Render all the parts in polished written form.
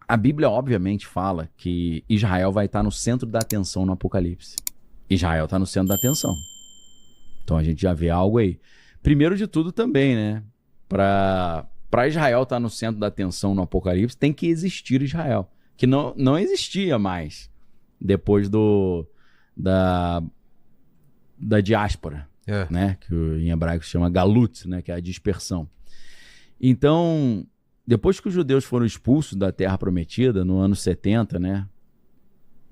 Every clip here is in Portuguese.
A Bíblia, obviamente, fala que Israel vai estar no centro da atenção no Apocalipse. Israel está no centro da atenção. Então a gente já vê algo aí. Primeiro de tudo também, né? Para Israel estar no centro da atenção no Apocalipse, tem que existir Israel. Que não existia mais depois da diáspora, né? Que em hebraico se chama galut, né? Que é a dispersão. Então, depois que os judeus foram expulsos da Terra Prometida, no ano 70, né?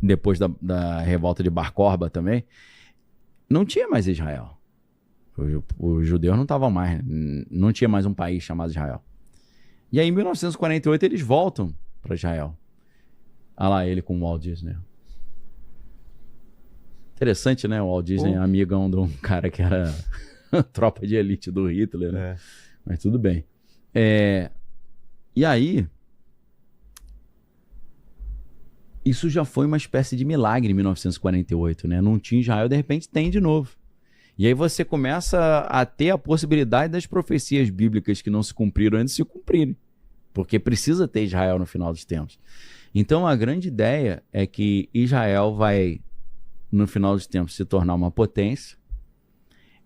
Depois da revolta de Bar Korba também, não tinha mais Israel. Os judeus não estavam mais, não tinha mais um país chamado Israel. E aí, em 1948, eles voltam para Israel. Olha lá ele com o Walt Disney. Interessante, né? O Walt Disney é amigão de um cara que era tropa de elite do Hitler, né? Mas tudo bem. E aí, isso já foi uma espécie de milagre em 1948, né? Não tinha Israel, de repente tem de novo. E aí você começa a ter a possibilidade das profecias bíblicas que não se cumpriram antes de se cumprirem. Porque precisa ter Israel no final dos tempos. Então a grande ideia é que Israel vai, no final dos tempos, se tornar uma potência.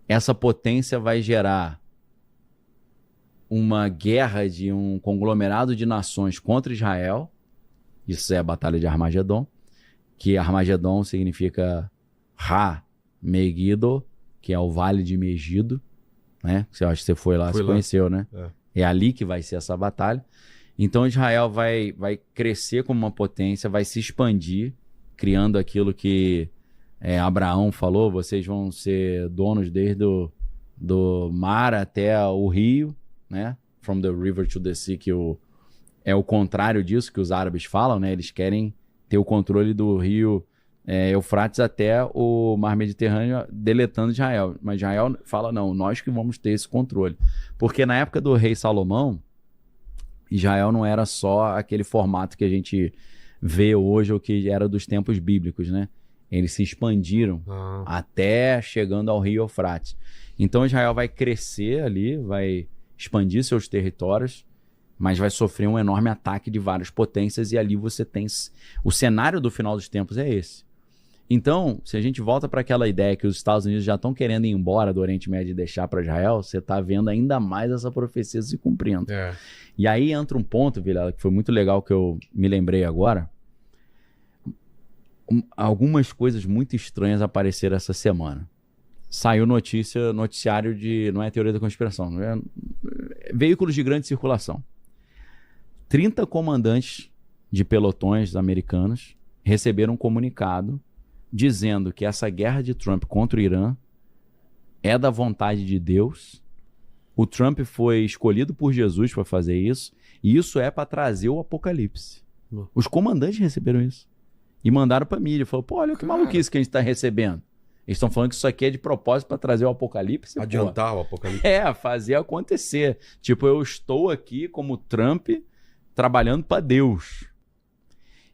Essa potência vai gerar uma guerra de um conglomerado de nações contra Israel. Isso é a Batalha de Armagedon, que Armagedon significa Megiddo, que é o Vale de Megido, né? Você acha que você foi lá, conheceu, né? É ali que vai ser essa batalha. Então Israel vai crescer como uma potência, vai se expandir, criando aquilo que Abraão falou, vocês vão ser donos desde do mar até o rio, né? From the river to the sea, que é o contrário disso que os árabes falam, né? Eles querem ter o controle do rio Eufrates até o mar Mediterrâneo, deletando Israel. Mas Israel fala, não, nós que vamos ter esse controle. Porque na época do rei Salomão, Israel não era só aquele formato que a gente vê hoje, ou que era dos tempos bíblicos, né? Eles se expandiram até chegando ao rio Eufrates. Então Israel vai crescer ali, vai expandir seus territórios, mas vai sofrer um enorme ataque de várias potências, e ali você tem... O cenário do final dos tempos é esse. Então, se a gente volta para aquela ideia que os Estados Unidos já estão querendo ir embora do Oriente Médio e deixar para Israel, você está vendo ainda mais essa profecia se cumprindo. E aí entra um ponto, Vilela, que foi muito legal, que eu me lembrei agora. Algumas coisas muito estranhas apareceram essa semana. Saiu noticiário de... Não é teoria da conspiração, não é, veículos de grande circulação. 30 comandantes de pelotões americanos receberam um comunicado dizendo que essa guerra de Trump contra o Irã é da vontade de Deus. O Trump foi escolhido por Jesus para fazer isso, e isso é para trazer o apocalipse. Os comandantes receberam isso e mandaram para a mídia. Falaram, pô, olha que maluquice que a gente está recebendo. Eles estão falando que isso aqui é de propósito para trazer o apocalipse. Adiantar o apocalipse. Fazer acontecer. Tipo, eu estou aqui como Trump trabalhando para Deus.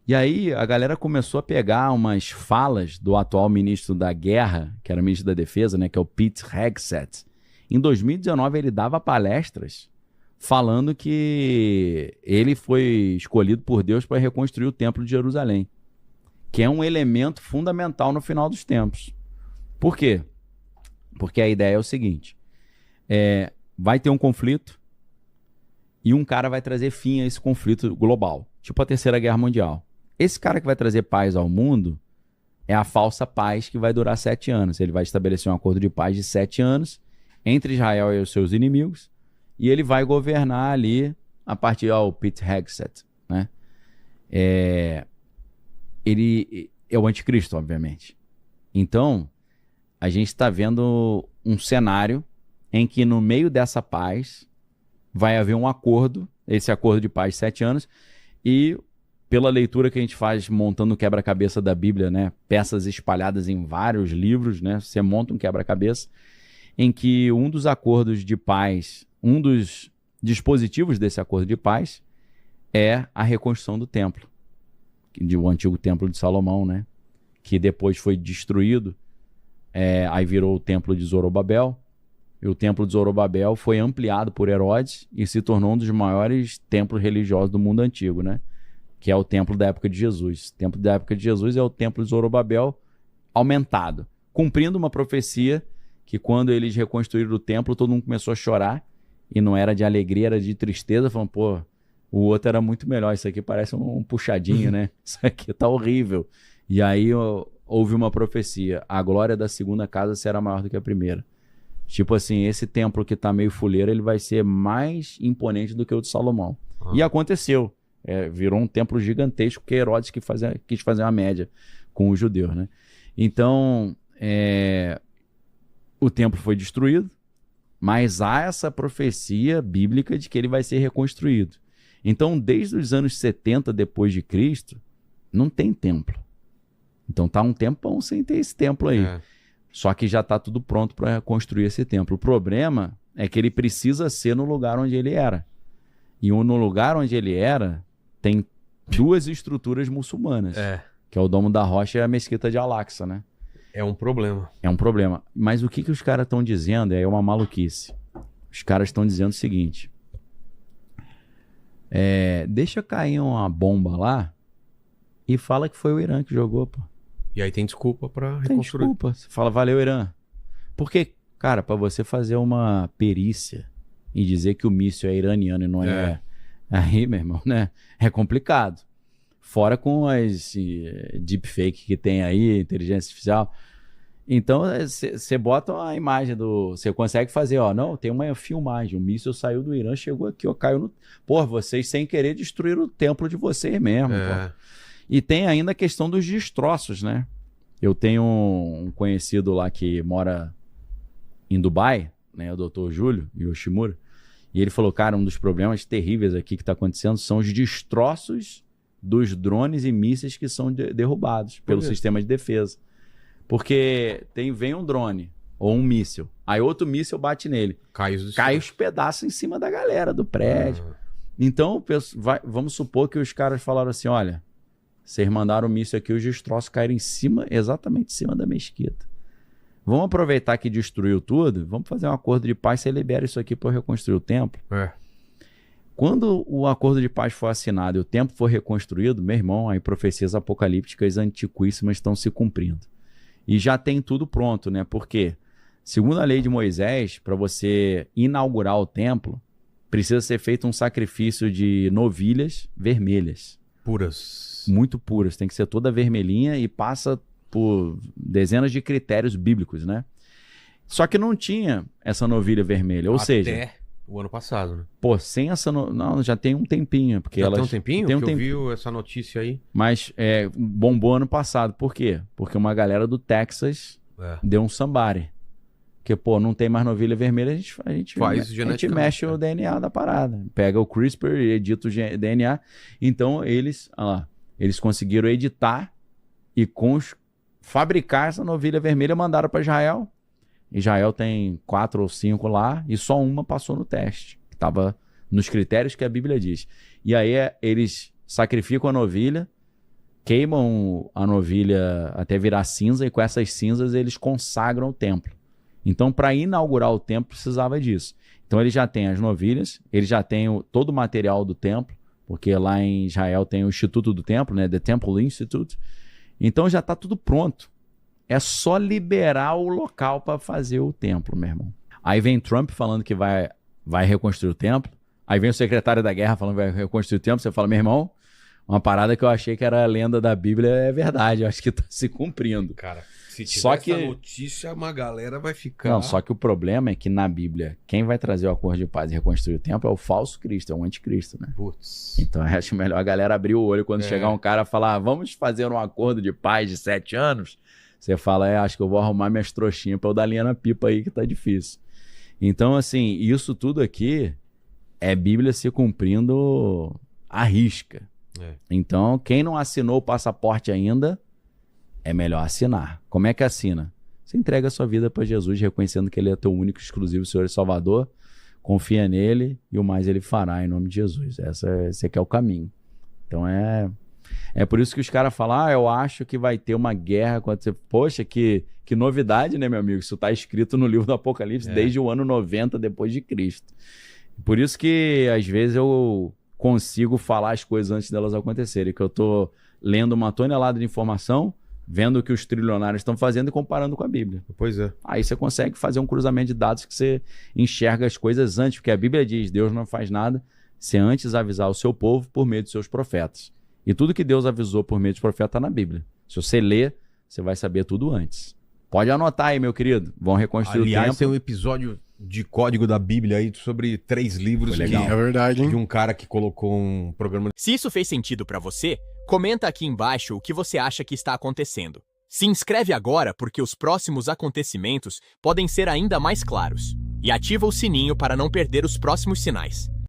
E aí a galera começou a pegar umas falas do atual ministro da Guerra, que era o ministro da Defesa, né, que é o Pete Hegseth. Em 2019 ele dava palestras falando que ele foi escolhido por Deus para reconstruir o Templo de Jerusalém, que é um elemento fundamental no final dos tempos. Por quê? Porque a ideia é o seguinte, vai ter um conflito e um cara vai trazer fim a esse conflito global, tipo a Terceira Guerra Mundial. Esse cara que vai trazer paz ao mundo é a falsa paz, que vai durar 7 anos. Ele vai estabelecer um acordo de paz de 7 anos entre Israel e os seus inimigos, e ele vai governar ali a partir do Pete Hegseth, né? Ele é o anticristo, obviamente. Então, a gente está vendo um cenário em que no meio dessa paz vai haver um acordo, esse acordo de paz de 7 anos, e pela leitura que a gente faz montando o quebra-cabeça da Bíblia, né? Peças espalhadas em vários livros, né? Você monta um quebra-cabeça em que um dos acordos de paz, um dos dispositivos desse acordo de paz é a reconstrução do templo, do antigo templo de Salomão, né? Que depois foi destruído, aí virou o templo de Zorobabel, e o templo de Zorobabel foi ampliado por Herodes e se tornou um dos maiores templos religiosos do mundo antigo, né? que é o templo da época de Jesus. O templo da época de Jesus é o templo de Zorobabel aumentado, cumprindo uma profecia que quando eles reconstruíram o templo, todo mundo começou a chorar, e não era de alegria, era de tristeza, falando, pô, o outro era muito melhor, isso aqui parece um puxadinho, né? Isso aqui tá horrível. E aí houve uma profecia, a glória da segunda casa será maior do que a primeira. Tipo assim, esse templo que tá meio fuleiro, ele vai ser mais imponente do que o de Salomão. E aconteceu. Virou um templo gigantesco, que Herodes quis fazer uma média com os judeus, né? Então, o templo foi destruído, mas há essa profecia bíblica de que ele vai ser reconstruído. Então, desde os anos 70 depois de Cristo, não tem templo. Então tá um tempão sem ter esse templo aí. Só que já está tudo pronto para construir esse templo. O problema é que ele precisa ser no lugar onde ele era. E no lugar onde ele era, tem 2 estruturas muçulmanas. Que é o Domo da Rocha e a Mesquita de Al-Aqsa, né? É um problema. É um problema. Mas o que os caras estão dizendo é uma maluquice. Os caras estão dizendo o seguinte. Deixa cair uma bomba lá e fala que foi o Irã que jogou, pô. E aí tem desculpa pra reconstruir. Tem desculpa. Você fala, valeu, Irã. Porque, cara, pra você fazer uma perícia e dizer que o míssil é iraniano e não é... Aí, meu irmão, né? É complicado. Fora com as deepfake que tem aí, inteligência artificial. Então, você bota a imagem do... Você consegue fazer, ó, não, tem uma filmagem. O míssil saiu do Irã, chegou aqui, ó, caiu no... Pô, vocês sem querer destruíram o templo de vocês mesmo, pô. E tem ainda a questão dos destroços, né? Eu tenho um conhecido lá que mora em Dubai, né? O Dr. Júlio Yoshimura. E ele falou, cara, um dos problemas terríveis aqui que está acontecendo são os destroços dos drones e mísseis que são derrubados pelo sistema de defesa. Porque vem um drone ou um míssil, aí outro míssil bate nele. Cai os pedaços em cima da galera do prédio. Então, vamos supor que os caras falaram assim, olha... Vocês mandaram o míssil aqui, os destroços caíram exatamente em cima da mesquita. Vamos aproveitar que destruiu tudo, vamos fazer um acordo de paz, você libera isso aqui para reconstruir o templo. Quando o acordo de paz for assinado e o templo for reconstruído, meu irmão, aí profecias apocalípticas antiquíssimas estão se cumprindo. E já tem tudo pronto, né? Porque, segundo a lei de Moisés, para você inaugurar o templo, precisa ser feito um sacrifício de novilhas vermelhas. Puras. Muito puras, tem que ser toda vermelhinha e passa por dezenas de critérios bíblicos, né? Só que não tinha essa novilha vermelha, ou seja... Até o ano passado, né? Pô, sem essa... Não, já tem um tempinho. Porque já tem um tempinho? Tem um tempinho. Eu vi essa notícia aí. Mas bombou ano passado. Por quê? Porque uma galera do Texas deu um somebody. Porque, pô, não tem mais novilha vermelha, a gente mexe o DNA da parada. Pega o CRISPR e edita o DNA. Então, eles conseguiram editar e fabricar essa novilha vermelha, mandaram para Israel. Israel tem 4 ou 5 lá e só uma passou no teste. Que estava nos critérios que a Bíblia diz. E aí eles sacrificam a novilha, queimam a novilha até virar cinza e com essas cinzas eles consagram o templo. Então, para inaugurar o templo, precisava disso. Então, ele já tem as novilhas, ele já tem todo o material do templo, porque lá em Israel tem o Instituto do Templo, né? The Temple Institute. Então, já está tudo pronto. É só liberar o local para fazer o templo, meu irmão. Aí vem Trump falando que vai reconstruir o templo. Aí vem o secretário da guerra falando que vai reconstruir o templo. Você fala, meu irmão, uma parada que eu achei que era a lenda da Bíblia é verdade. Eu acho que está se cumprindo. Cara... Se tiver essa notícia, uma galera vai ficar... Não, só que o problema é que na Bíblia, quem vai trazer o acordo de paz e reconstruir o templo é o falso Cristo, é o anticristo, né? Putz. Então eu acho melhor a galera abrir o olho quando chegar um cara e falar, vamos fazer um acordo de paz de 7 anos. Você fala, acho que eu vou arrumar minhas trouxinhas pra eu dar linha na pipa aí que tá difícil. Então, assim, isso tudo aqui é Bíblia se cumprindo à risca. Então, quem não assinou o passaporte ainda... é melhor assinar. Como é que assina? Você entrega a sua vida para Jesus, reconhecendo que Ele é teu único, exclusivo Senhor e Salvador. Confia nele e o mais Ele fará em nome de Jesus. Esse aqui é o caminho. Então é por isso que os caras falam, eu acho que vai ter uma guerra contra você. Poxa, que novidade, né, meu amigo? Isso está escrito no livro do Apocalipse desde o ano 90 depois de Cristo. Por isso que, às vezes, eu consigo falar as coisas antes delas acontecerem. Que eu tô lendo uma tonelada de informação, vendo o que os trilionários estão fazendo e comparando com a Bíblia. Pois é. Aí você consegue fazer um cruzamento de dados que você enxerga as coisas antes, porque a Bíblia diz, Deus não faz nada sem antes avisar o seu povo por meio dos seus profetas. E tudo que Deus avisou por meio dos profetas está na Bíblia. Se você ler, você vai saber tudo antes. Pode anotar aí, meu querido. Vão reconstruir o tempo. Aliás, tem um episódio de código da Bíblia aí sobre 3 livros. Foi legal. É verdade, hein? De um cara que colocou um programa... Se isso fez sentido pra você, comenta aqui embaixo o que você acha que está acontecendo. Se inscreve agora porque os próximos acontecimentos podem ser ainda mais claros. E ativa o sininho para não perder os próximos sinais.